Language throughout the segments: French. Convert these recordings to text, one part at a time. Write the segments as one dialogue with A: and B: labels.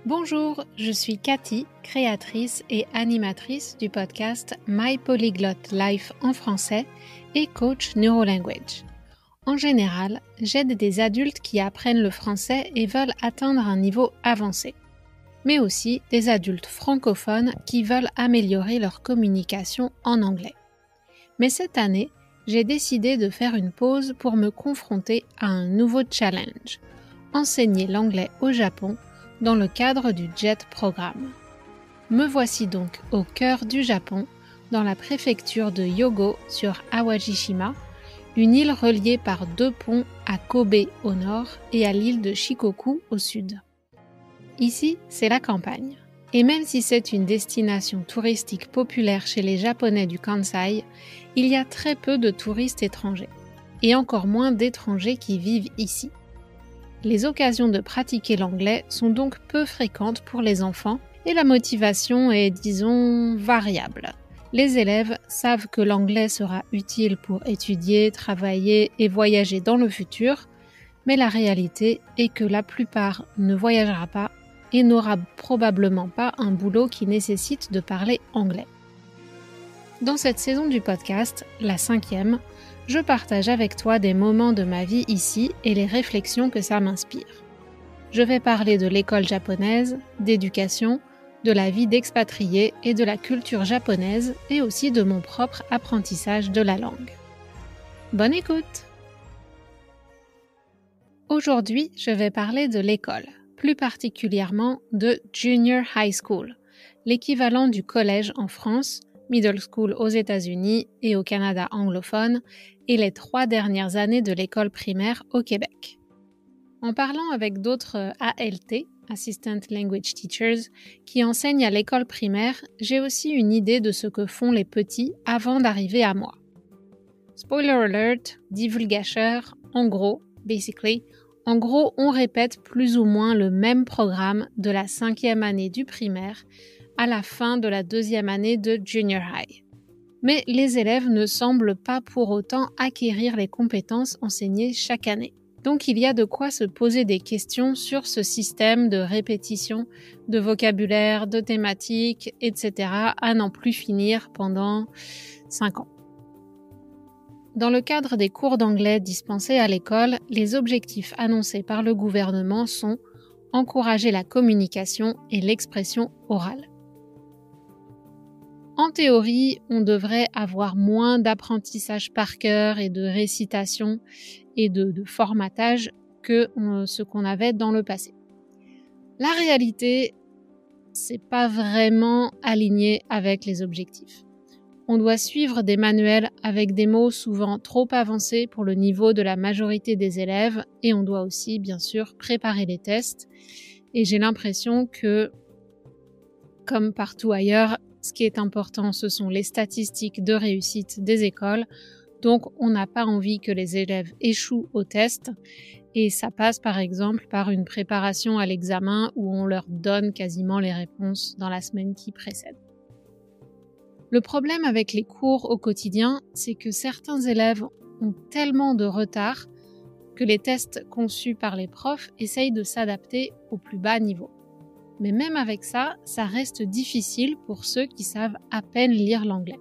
A: Bonjour, je suis Cathy, créatrice et animatrice du podcast My Polyglot Life en français et coach NeuroLanguage. En général, j'aide des adultes qui apprennent le français et veulent atteindre un niveau avancé, mais aussi des adultes francophones qui veulent améliorer leur communication en anglais. Mais cette année, j'ai décidé de faire une pause pour me confronter à un nouveau challenge, enseigner l'anglais au Japon dans le cadre du JET programme. Me voici donc au cœur du Japon, dans la préfecture de Hyogo sur Awajishima, une île reliée par 2 ponts à Kobe au nord et à l'île de Shikoku au sud. Ici, c'est la campagne. Et même si c'est une destination touristique populaire chez les Japonais du Kansai, il y a très peu de touristes étrangers, et encore moins d'étrangers qui vivent ici. Les occasions de pratiquer l'anglais sont donc peu fréquentes pour les enfants et la motivation est, disons, variable. Les élèves savent que l'anglais sera utile pour étudier, travailler et voyager dans le futur, mais la réalité est que la plupart ne voyagera pas et n'aura probablement pas un boulot qui nécessite de parler anglais. Dans cette saison du podcast, la 5e, je partage avec toi des moments de ma vie ici et les réflexions que ça m'inspire. Je vais parler de l'école japonaise, d'éducation, de la vie d'expatrié et de la culture japonaise et aussi de mon propre apprentissage de la langue. Bonne écoute! Aujourd'hui, je vais parler de l'école, plus particulièrement de Junior High School, l'équivalent du collège en France, Middle School aux États-Unis et au Canada anglophone, et les 3 dernières années de l'école primaire au Québec. En parlant avec d'autres ALT, Assistant Language Teachers, qui enseignent à l'école primaire, j'ai aussi une idée de ce que font les petits avant d'arriver à moi. Spoiler alert, divulgateur, en gros, on répète plus ou moins le même programme de la 5e année du primaire à la fin de la 2e année de Junior High. Mais les élèves ne semblent pas pour autant acquérir les compétences enseignées chaque année. Donc il y a de quoi se poser des questions sur ce système de répétition, de vocabulaire, de thématiques, etc. à n'en plus finir pendant 5 ans. Dans le cadre des cours d'anglais dispensés à l'école, les objectifs annoncés par le gouvernement sont encourager la communication et l'expression orale. En théorie, on devrait avoir moins d'apprentissage par cœur et de récitation et de formatage que ce qu'on avait dans le passé. La réalité, c'est pas vraiment aligné avec les objectifs. On doit suivre des manuels avec des mots souvent trop avancés pour le niveau de la majorité des élèves et on doit aussi, bien sûr, préparer les tests. Et j'ai l'impression que, comme partout ailleurs, ce qui est important, ce sont les statistiques de réussite des écoles. Donc, on n'a pas envie que les élèves échouent au test. Et ça passe par exemple par une préparation à l'examen où on leur donne quasiment les réponses dans la semaine qui précède. Le problème avec les cours au quotidien, c'est que certains élèves ont tellement de retard que les tests conçus par les profs essayent de s'adapter au plus bas niveau. Mais même avec ça, ça reste difficile pour ceux qui savent à peine lire l'anglais.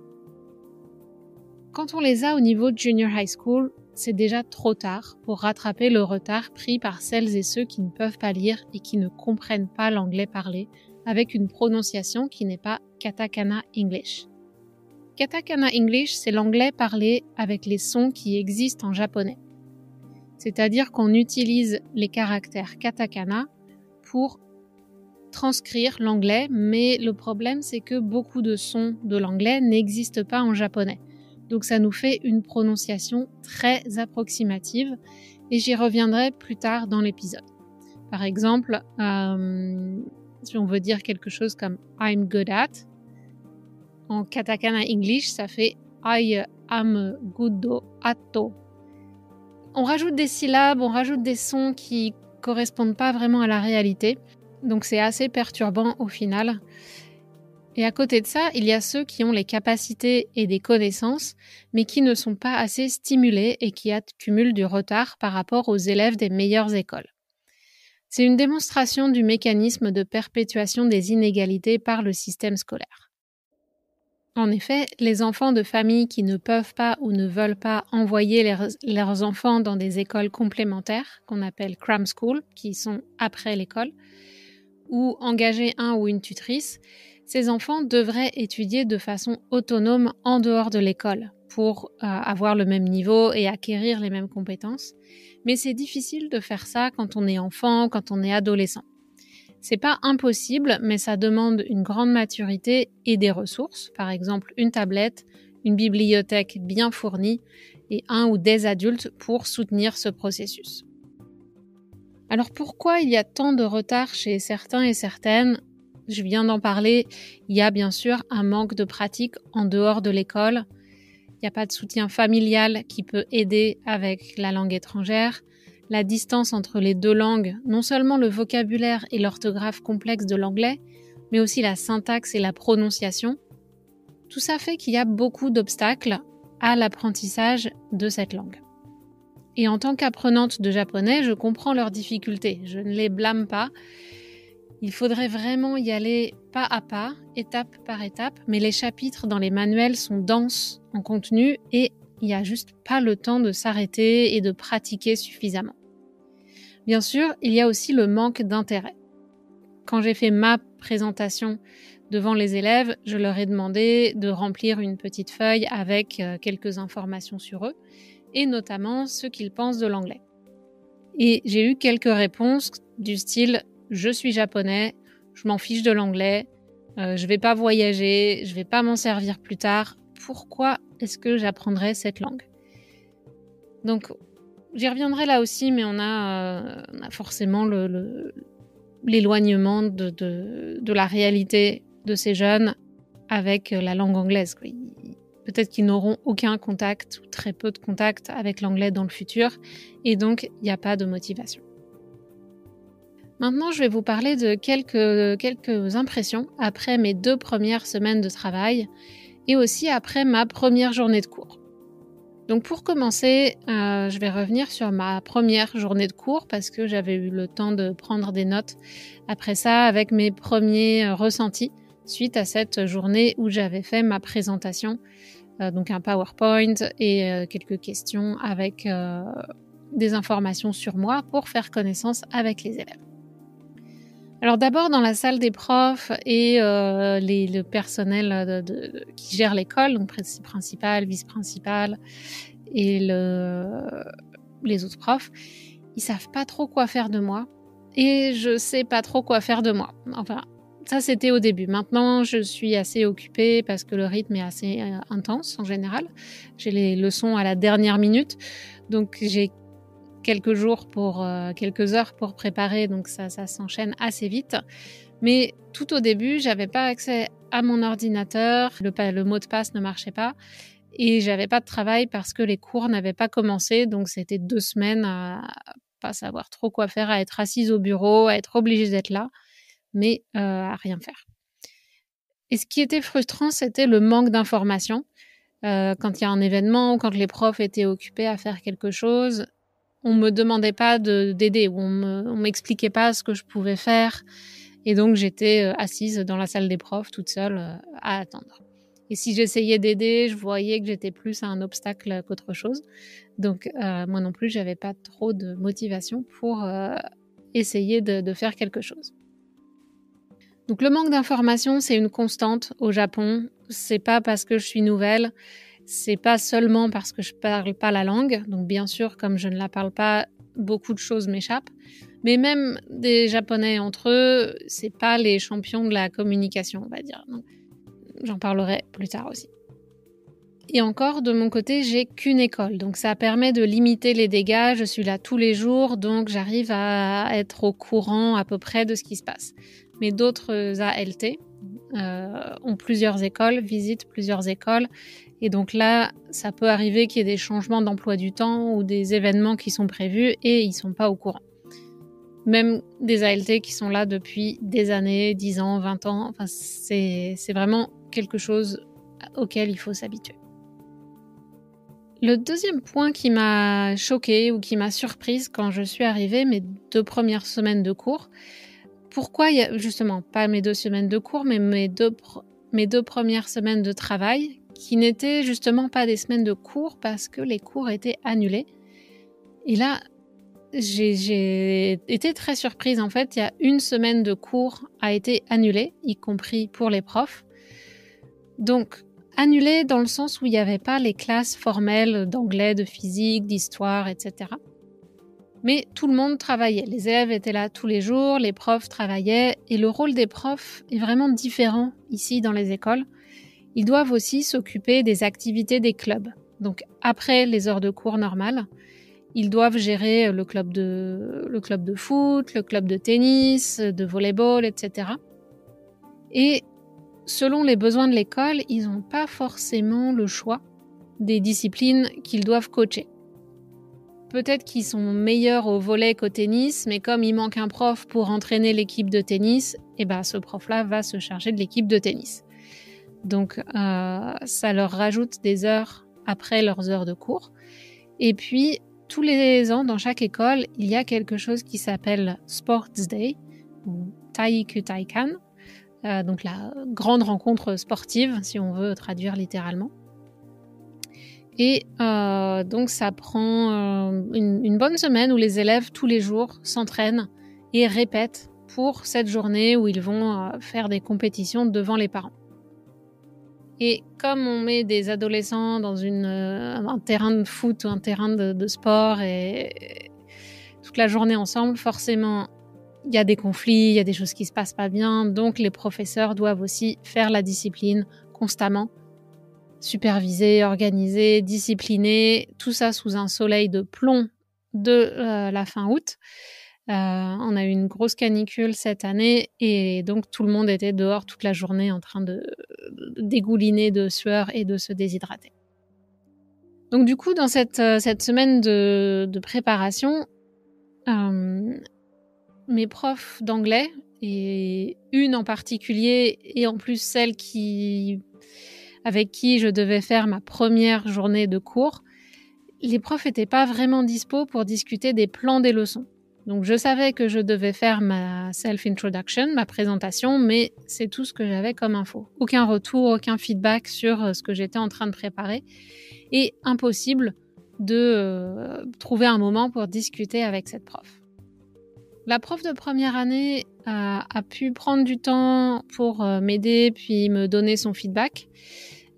A: Quand on les a au niveau de Junior High School, c'est déjà trop tard pour rattraper le retard pris par celles et ceux qui ne peuvent pas lire et qui ne comprennent pas l'anglais parlé avec une prononciation qui n'est pas Katakana English. Katakana English, c'est l'anglais parlé avec les sons qui existent en japonais. C'est-à-dire qu'on utilise les caractères katakana pour transcrire l'anglais, mais le problème c'est que beaucoup de sons de l'anglais n'existent pas en japonais. Donc ça nous fait une prononciation très approximative et j'y reviendrai plus tard dans l'épisode. Par exemple, si on veut dire quelque chose comme I'm good at, en katakana English, ça fait I am good at. On rajoute des syllabes, on rajoute des sons qui correspondent pas vraiment à la réalité. Donc c'est assez perturbant au final. Et à côté de ça, il y a ceux qui ont les capacités et des connaissances, mais qui ne sont pas assez stimulés et qui accumulent du retard par rapport aux élèves des meilleures écoles. C'est une démonstration du mécanisme de perpétuation des inégalités par le système scolaire. En effet, les enfants de familles qui ne peuvent pas ou ne veulent pas envoyer leurs enfants dans des écoles complémentaires, qu'on appelle cram school, qui sont après l'école, ou engager un ou une tutrice, ces enfants devraient étudier de façon autonome en dehors de l'école pour avoir le même niveau et acquérir les mêmes compétences. Mais c'est difficile de faire ça quand on est enfant, quand on est adolescent. C'est pas impossible, mais ça demande une grande maturité et des ressources, par exemple une tablette, une bibliothèque bien fournie et un ou des adultes pour soutenir ce processus. Alors pourquoi il y a tant de retard chez certains et certaines ? Je viens d'en parler, il y a bien sûr un manque de pratique en dehors de l'école. Il n'y a pas de soutien familial qui peut aider avec la langue étrangère. La distance entre les deux langues, non seulement le vocabulaire et l'orthographe complexe de l'anglais, mais aussi la syntaxe et la prononciation. Tout ça fait qu'il y a beaucoup d'obstacles à l'apprentissage de cette langue. Et en tant qu'apprenante de japonais, je comprends leurs difficultés. Je ne les blâme pas. Il faudrait vraiment y aller pas à pas, étape par étape, mais les chapitres dans les manuels sont denses en contenu et il n'y a juste pas le temps de s'arrêter et de pratiquer suffisamment. Bien sûr, il y a aussi le manque d'intérêt. Quand j'ai fait ma présentation devant les élèves, je leur ai demandé de remplir une petite feuille avec quelques informations sur eux, et notamment ce qu'ils pensent de l'anglais. Et j'ai eu quelques réponses du style « Je suis japonais, je m'en fiche de l'anglais, je vais pas voyager, je vais pas m'en servir plus tard, pourquoi est-ce que j'apprendrais cette langue ?» Donc, j'y reviendrai là aussi, mais on a forcément l'éloignement de la réalité de ces jeunes avec la langue anglaise. Peut-être qu'ils n'auront aucun contact ou très peu de contact avec l'anglais dans le futur et donc il n'y a pas de motivation. Maintenant, je vais vous parler de quelques impressions après mes 2 premières semaines de travail et aussi après ma première journée de cours. Donc pour commencer, je vais revenir sur ma première journée de cours parce que j'avais eu le temps de prendre des notes après ça avec mes premiers ressentis suite à cette journée où j'avais fait ma présentation, donc un PowerPoint et quelques questions avec des informations sur moi pour faire connaissance avec les élèves. Alors d'abord dans la salle des profs et le personnel qui gère l'école, donc principal, vice-principal et les autres profs, ils savent pas trop quoi faire de moi et je sais pas trop quoi faire de moi. Enfin, ça c'était au début. Maintenant, je suis assez occupée parce que le rythme est assez intense en général. J'ai les leçons à la dernière minute, donc j'ai quelques heures pour préparer, donc ça s'enchaîne assez vite. Mais tout au début, j'avais pas accès à mon ordinateur, le mot de passe ne marchait pas et j'avais pas de travail parce que les cours n'avaient pas commencé, donc c'était 2 semaines à pas savoir trop quoi faire, à être assise au bureau, à être obligée d'être là, mais à rien faire. Et ce qui était frustrant, c'était le manque d'informations. Quand il y a un événement ou quand les profs étaient occupés à faire quelque chose, on me demandait pas d'aider ou on m'expliquait pas ce que je pouvais faire et donc j'étais assise dans la salle des profs toute seule à attendre. Et si j'essayais d'aider, je voyais que j'étais plus un obstacle qu'autre chose. Donc moi non plus, j'avais pas trop de motivation pour essayer de faire quelque chose. Donc le manque d'information, c'est une constante au Japon. C'est pas parce que je suis nouvelle. C'est pas seulement parce que je parle pas la langue, donc bien sûr, comme je ne la parle pas, beaucoup de choses m'échappent. Mais même des Japonais entre eux, c'est pas les champions de la communication, on va dire. Donc, j'en parlerai plus tard aussi. Et encore, de mon côté, j'ai qu'une école, donc ça permet de limiter les dégâts. Je suis là tous les jours, donc j'arrive à être au courant à peu près de ce qui se passe. Mais d'autres ALT ont plusieurs écoles, visitent plusieurs écoles. Et donc là, ça peut arriver qu'il y ait des changements d'emploi du temps ou des événements qui sont prévus et ils ne sont pas au courant. Même des ALT qui sont là depuis des années, 10 ans, 20 ans, enfin, c'est vraiment quelque chose auquel il faut s'habituer. Le deuxième point qui m'a choquée ou qui m'a surprise quand je suis arrivée, mes 2 premières semaines de cours, pourquoi il y a justement, pas mes 2 semaines de cours, mais mes 2 premières semaines de travail qui n'étaient justement pas des semaines de cours parce que les cours étaient annulés. Et là, j'ai été très surprise. En fait, il y a 1 semaine de cours a été annulée, y compris pour les profs. Donc, annulée dans le sens où il n'y avait pas les classes formelles d'anglais, de physique, d'histoire, etc. Mais tout le monde travaillait. Les élèves étaient là tous les jours, les profs travaillaient et le rôle des profs est vraiment différent ici dans les écoles. Ils doivent aussi s'occuper des activités des clubs. Donc après les heures de cours normales, ils doivent gérer le club de foot, le club de tennis, de volleyball, etc. Et selon les besoins de l'école, ils n'ont pas forcément le choix des disciplines qu'ils doivent coacher. Peut-être qu'ils sont meilleurs au volley qu'au tennis, mais comme il manque un prof pour entraîner l'équipe de tennis, ce prof-là va se charger de l'équipe de tennis. Donc, ça leur rajoute des heures après leurs heures de cours. Et puis, tous les ans, dans chaque école, il y a quelque chose qui s'appelle Sports Day, ou Taikutaikan, donc la grande rencontre sportive, si on veut traduire littéralement. Et donc ça prend une bonne semaine où les élèves, tous les jours, s'entraînent et répètent pour cette journée où ils vont faire des compétitions devant les parents. Et comme on met des adolescents dans un terrain de foot ou un terrain de sport et toute la journée ensemble, forcément, il y a des conflits, il y a des choses qui se passent pas bien. Donc, les professeurs doivent aussi faire la discipline constamment, superviser, organiser, discipliner, tout ça sous un soleil de plomb de la fin août. On a eu une grosse canicule cette année et donc tout le monde était dehors toute la journée en train de dégouliner de sueur et de se déshydrater. Donc du coup, dans cette semaine de préparation, mes profs d'anglais, et une en particulier, et en plus celle avec qui je devais faire ma première journée de cours, les profs n'étaient pas vraiment dispo pour discuter des plans des leçons. Donc je savais que je devais faire ma self-introduction, ma présentation, mais c'est tout ce que j'avais comme info. Aucun retour, aucun feedback sur ce que j'étais en train de préparer. Et impossible de trouver un moment pour discuter avec cette prof. La prof de première année a pu prendre du temps pour m'aider puis me donner son feedback.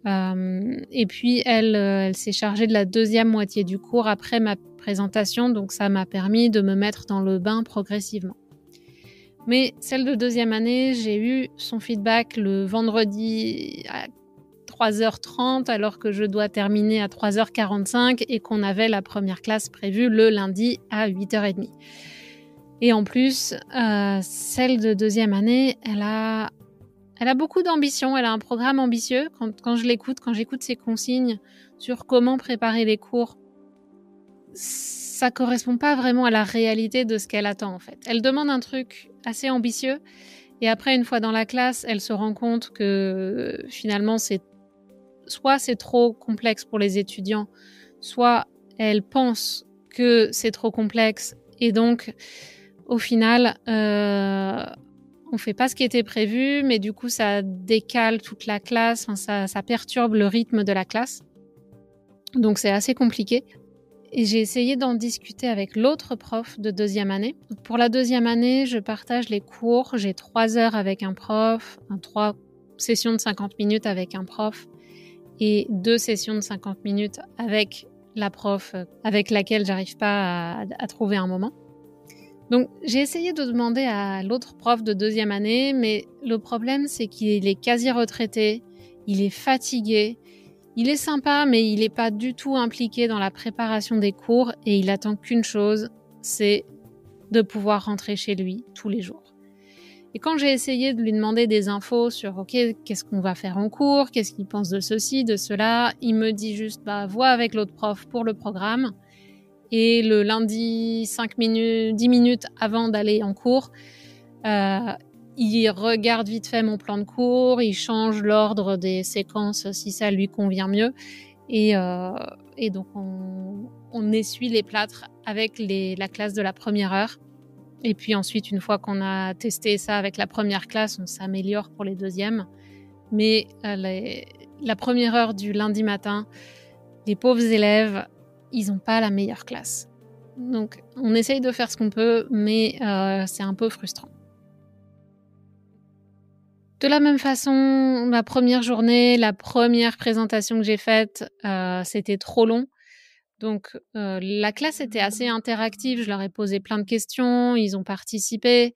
A: Et puis elle s'est chargée de la deuxième moitié du cours après ma présentation, donc ça m'a permis de me mettre dans le bain progressivement. Mais celle de deuxième année, j'ai eu son feedback le vendredi à 3h30 alors que je dois terminer à 3h45 et qu'on avait la première classe prévue le lundi à 8h30. Et en plus, celle de deuxième année, elle a beaucoup d'ambition, elle a un programme ambitieux. Quand j'écoute ses consignes sur comment préparer les cours, ça correspond pas vraiment à la réalité de ce qu'elle attend en fait. Elle demande un truc assez ambitieux et après, une fois dans la classe, elle se rend compte que finalement, soit c'est trop complexe pour les étudiants, soit elle pense que c'est trop complexe et donc, au final, on fait pas ce qui était prévu, mais du coup, ça décale toute la classe, ça perturbe le rythme de la classe. Donc, c'est assez compliqué. Et j'ai essayé d'en discuter avec l'autre prof de deuxième année. Pour la deuxième année, je partage les cours. J'ai 3 heures avec un prof, 3 sessions de 50 minutes avec un prof et 2 sessions de 50 minutes avec la prof avec laquelle j'arrive pas à trouver un moment. Donc, j'ai essayé de demander à l'autre prof de deuxième année, mais le problème, c'est qu'il est quasi retraité, il est fatigué, il est sympa, mais il n'est pas du tout impliqué dans la préparation des cours et il attend qu'une chose, c'est de pouvoir rentrer chez lui tous les jours. Et quand j'ai essayé de lui demander des infos sur OK, qu'est-ce qu'on va faire en cours, qu'est-ce qu'il pense de ceci, de cela, il me dit juste vois avec l'autre prof pour le programme. Et le lundi, 10 minutes avant d'aller en cours, il regarde vite fait mon plan de cours, il change l'ordre des séquences si ça lui convient mieux. Et donc, on essuie les plâtres avec la classe de la première heure. Et puis ensuite, une fois qu'on a testé ça avec la première classe, on s'améliore pour les deuxièmes. Mais la première heure du lundi matin, les pauvres élèves, ils n'ont pas la meilleure classe. Donc, on essaye de faire ce qu'on peut, mais c'est un peu frustrant. De la même façon, ma première journée, la première présentation que j'ai faite, c'était trop long. Donc, la classe était assez interactive. Je leur ai posé plein de questions, ils ont participé.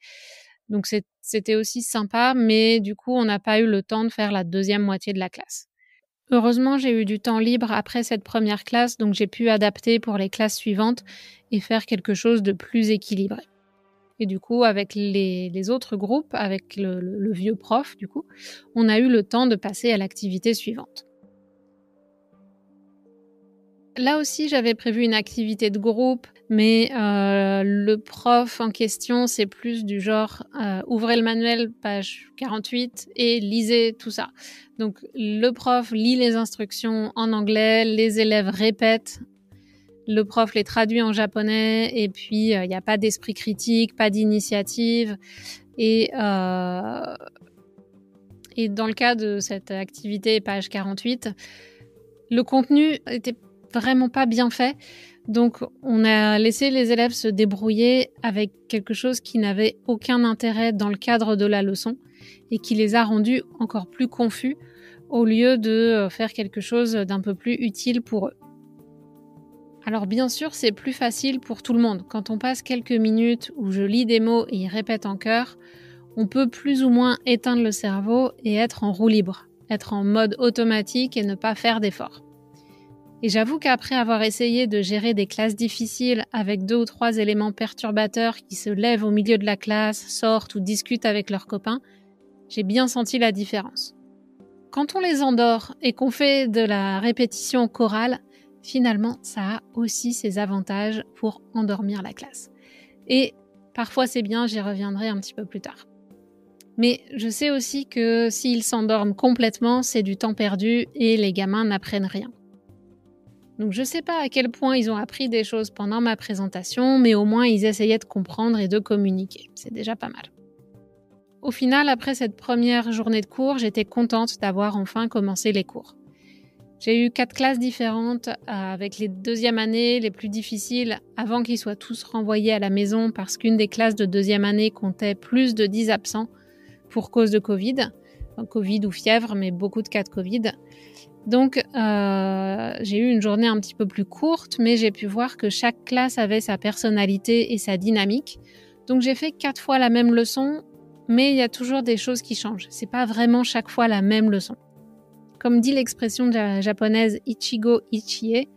A: Donc, c'était aussi sympa, mais du coup, on n'a pas eu le temps de faire la deuxième moitié de la classe. Heureusement, j'ai eu du temps libre après cette première classe, donc j'ai pu adapter pour les classes suivantes et faire quelque chose de plus équilibré. Et du coup, avec les autres groupes, avec le vieux prof, du coup, on a eu le temps de passer à l'activité suivante. Là aussi, j'avais prévu une activité de groupe, mais le prof en question, c'est plus du genre ouvrez le manuel, page 48, et lisez tout ça. Donc, le prof lit les instructions en anglais, les élèves répètent, le prof les traduit en japonais, et puis il n'y a pas d'esprit critique, pas d'initiative. Et dans le cas de cette activité, page 48, le contenu était vraiment pas bien fait. Donc, on a laissé les élèves se débrouiller avec quelque chose qui n'avait aucun intérêt dans le cadre de la leçon et qui les a rendus encore plus confus au lieu de faire quelque chose d'un peu plus utile pour eux. Alors bien sûr, c'est plus facile pour tout le monde. Quand on passe quelques minutes où je lis des mots et ils répètent en chœur, on peut plus ou moins éteindre le cerveau et être en roue libre, être en mode automatique et ne pas faire d'efforts. Et j'avoue qu'après avoir essayé de gérer des classes difficiles avec 2 ou 3 éléments perturbateurs qui se lèvent au milieu de la classe, sortent ou discutent avec leurs copains, j'ai bien senti la différence. Quand on les endort et qu'on fait de la répétition chorale, finalement, ça a aussi ses avantages pour endormir la classe. Et parfois c'est bien, j'y reviendrai un petit peu plus tard. Mais je sais aussi que s'ils s'endorment complètement, c'est du temps perdu et les gamins n'apprennent rien. Donc je ne sais pas à quel point ils ont appris des choses pendant ma présentation, mais au moins ils essayaient de comprendre et de communiquer. C'est déjà pas mal. Au final, après cette première journée de cours, j'étais contente d'avoir enfin commencé les cours. J'ai eu 4 classes différentes avec les deuxièmes années les plus difficiles avant qu'ils soient tous renvoyés à la maison parce qu'une des classes de deuxième année comptait plus de 10 absents pour cause de Covid. Covid ou fièvre, mais beaucoup de cas de Covid. Donc, j'ai eu une journée un petit peu plus courte, mais j'ai pu voir que chaque classe avait sa personnalité et sa dynamique. Donc, j'ai fait 4 fois la même leçon, mais il y a toujours des choses qui changent. C'est pas vraiment chaque fois la même leçon. Comme dit l'expression japonaise Ichigo Ichie,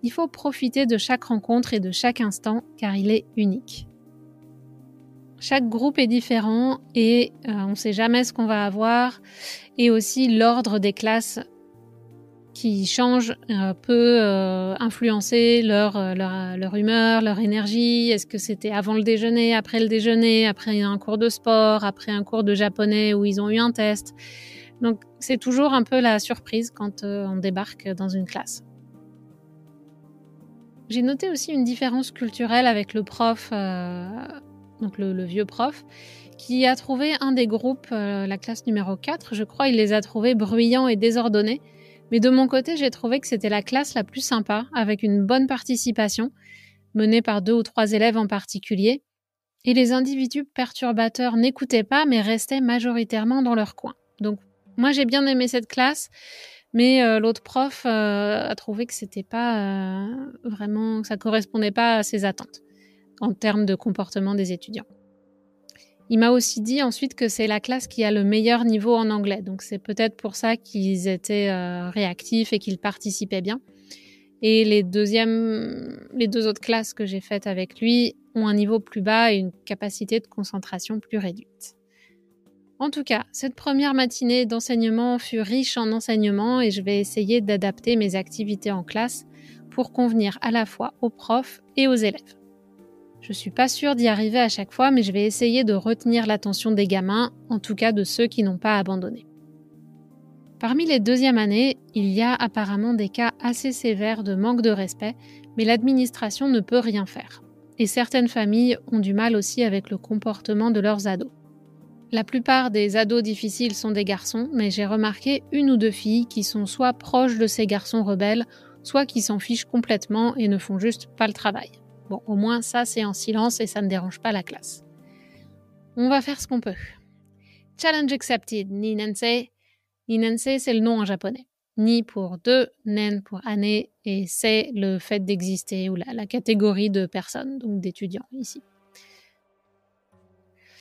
A: il faut profiter de chaque rencontre et de chaque instant, car il est unique. Chaque groupe est différent et on ne sait jamais ce qu'on va avoir. Et aussi, l'ordre des classes qui change peut influencer leur humeur, leur énergie. Est-ce que c'était avant le déjeuner, après un cours de sport, après un cours de japonais où ils ont eu un test. Donc, c'est toujours un peu la surprise quand on débarque dans une classe. J'ai noté aussi une différence culturelle avec le prof, donc le vieux prof, qui a trouvé un des groupes, la classe numéro 4, je crois, il les a trouvés bruyants et désordonnés. Mais de mon côté, j'ai trouvé que c'était la classe la plus sympa, avec une bonne participation, menée par 2 ou 3 élèves en particulier. Et les individus perturbateurs n'écoutaient pas, mais restaient majoritairement dans leur coin. Donc, moi, j'ai bien aimé cette classe, mais l'autre prof a trouvé que c'était pas vraiment, que ça correspondait pas à ses attentes en termes de comportement des étudiants. Il m'a aussi dit ensuite que c'est la classe qui a le meilleur niveau en anglais. Donc, c'est peut-être pour ça qu'ils étaient réactifs et qu'ils participaient bien. Et les 2 autres classes que j'ai faites avec lui ont un niveau plus bas et une capacité de concentration plus réduite. En tout cas, cette première matinée d'enseignement fut riche en enseignements et je vais essayer d'adapter mes activités en classe pour convenir à la fois aux profs et aux élèves. Je suis pas sûre d'y arriver à chaque fois, mais je vais essayer de retenir l'attention des gamins, en tout cas de ceux qui n'ont pas abandonné. Parmi les deuxièmes années, il y a apparemment des cas assez sévères de manque de respect, mais l'administration ne peut rien faire. Et certaines familles ont du mal aussi avec le comportement de leurs ados. La plupart des ados difficiles sont des garçons, mais j'ai remarqué 1 ou 2 filles qui sont soit proches de ces garçons rebelles, soit qui s'en fichent complètement et ne font juste pas le travail. Bon, au moins ça c'est en silence et ça ne dérange pas la classe. On va faire ce qu'on peut. Challenge accepted, ni Nensei. Ni Nensei, c'est le nom en japonais. Ni pour 2, nen pour année, et c'est le fait d'exister ou la catégorie de personnes, donc d'étudiants ici.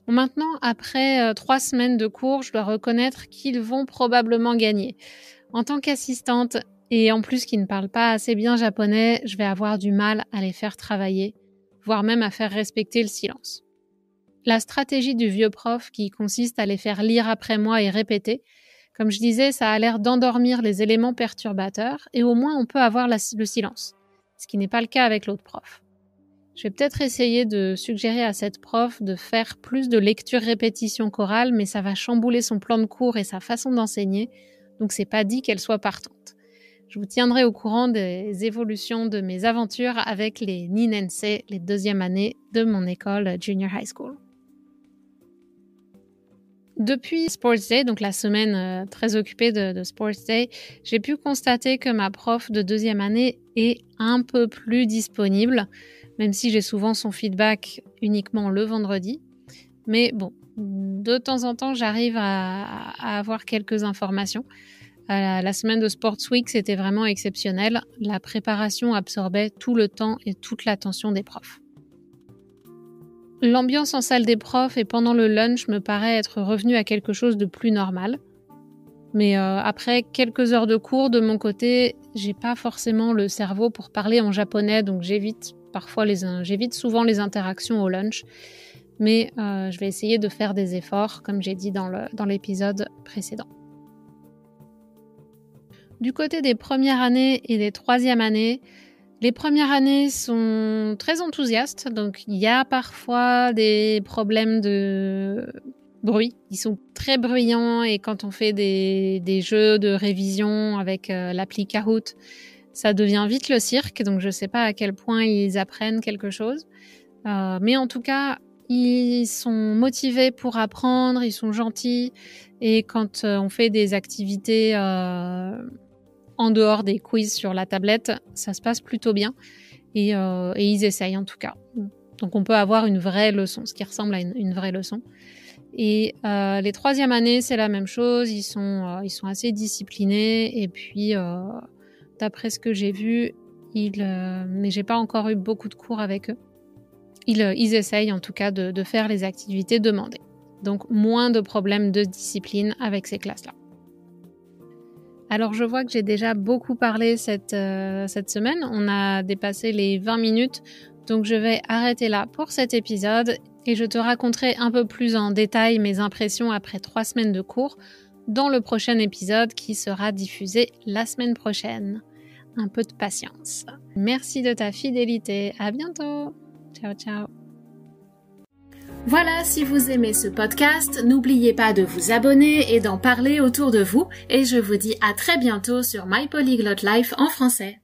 A: Bon, maintenant, après 3 semaines de cours, je dois reconnaître qu'ils vont probablement gagner. En tant qu'assistante, et en plus qu'ils ne parlent pas assez bien japonais, je vais avoir du mal à les faire travailler, voire même à faire respecter le silence. La stratégie du vieux prof qui consiste à les faire lire après moi et répéter, comme je disais, ça a l'air d'endormir les éléments perturbateurs et au moins on peut avoir le silence, ce qui n'est pas le cas avec l'autre prof. Je vais peut-être essayer de suggérer à cette prof de faire plus de lecture-répétition chorale, mais ça va chambouler son plan de cours et sa façon d'enseigner, donc c'est pas dit qu'elle soit partante. Je vous tiendrai au courant des évolutions de mes aventures avec les Ninensei, les 2e années de mon école Junior High School. Depuis Sports Day, donc la semaine très occupée de Sports Day, j'ai pu constater que ma prof de 2e année est un peu plus disponible, même si j'ai souvent son feedback uniquement le vendredi. Mais bon, de temps en temps, j'arrive à avoir quelques informations. La semaine de Sports Week, c'était vraiment exceptionnel. La préparation absorbait tout le temps et toute l'attention des profs. L'ambiance en salle des profs et pendant le lunch me paraît être revenue à quelque chose de plus normal. Mais après quelques heures de cours, de mon côté, j'ai pas forcément le cerveau pour parler en japonais, donc j'évite souvent les interactions au lunch. Mais je vais essayer de faire des efforts, comme j'ai dit dans l'épisode précédent. Du côté des premières années et des 3e années, les premières années sont très enthousiastes, donc il y a parfois des problèmes de bruit. Ils sont très bruyants et quand on fait des jeux de révision avec l'appli Kahoot, ça devient vite le cirque, donc je ne sais pas à quel point ils apprennent quelque chose. Mais en tout cas, ils sont motivés pour apprendre, ils sont gentils et quand on fait des activités en dehors des quiz sur la tablette, ça se passe plutôt bien et ils essayent en tout cas. Donc on peut avoir une vraie leçon, ce qui ressemble à une vraie leçon. Et les 3e années, c'est la même chose, ils sont assez disciplinés et puis d'après ce que j'ai vu, mais j'ai pas encore eu beaucoup de cours avec eux, ils essayent en tout cas de faire les activités demandées. Donc moins de problèmes de discipline avec ces classes-là. Alors je vois que j'ai déjà beaucoup parlé cette semaine, on a dépassé les 20 minutes, donc je vais arrêter là pour cet épisode et je te raconterai un peu plus en détail mes impressions après 3 semaines de cours dans le prochain épisode qui sera diffusé la semaine prochaine. Un peu de patience. Merci de ta fidélité, à bientôt. Ciao ciao.
B: Voilà, si vous aimez ce podcast, n'oubliez pas de vous abonner et d'en parler autour de vous et je vous dis à très bientôt sur My Polyglot Life en français.